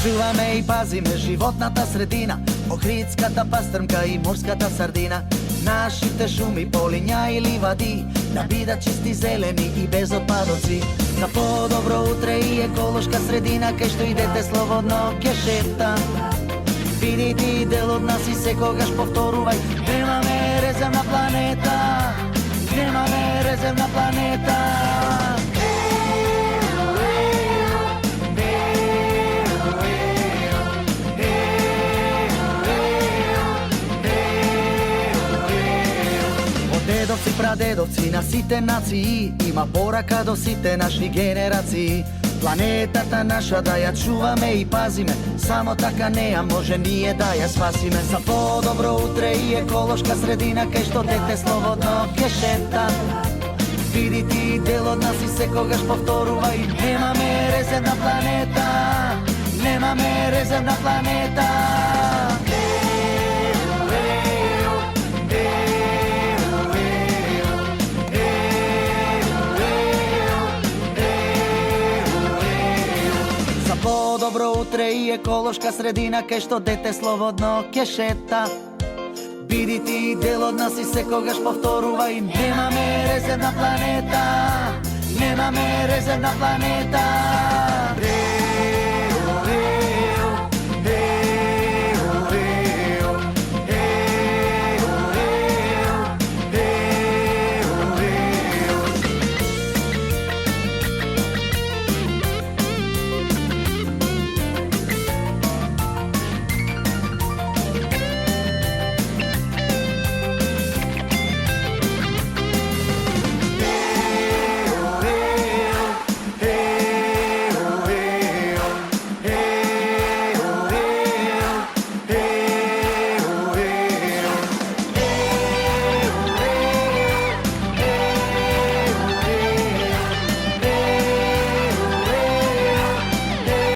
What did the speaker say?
Чуваме и пазиме животната средина, охридската пастрмка и морската сардина. Нашите шуми, полиња и ливади да бидат чисти, зелени и без отпадоци. За по-добро утре и еколошка средина, кај што идете слободно ќе шета. Видите дел од нас и секогаш повторувај: немаме резервна планета, немаме резервна планета. Дедовци, прадедовци на сите нации, има порака до сите наши генерации. Планетата наша да ја чуваме и пазиме, само така неа може ние да ја спасиме. За по-добро утре и еколошка средина, кај што дете слободно ќе шета. Видите дел од нас и секогаш повторувај: немаме резервна планета, немаме резервна планета. По-добро утре и еколошка средина, кај што дете слободно ќе шета. Бидите дел од нас и секогаш повторувај: немаме резервна планета, немаме резервна планета.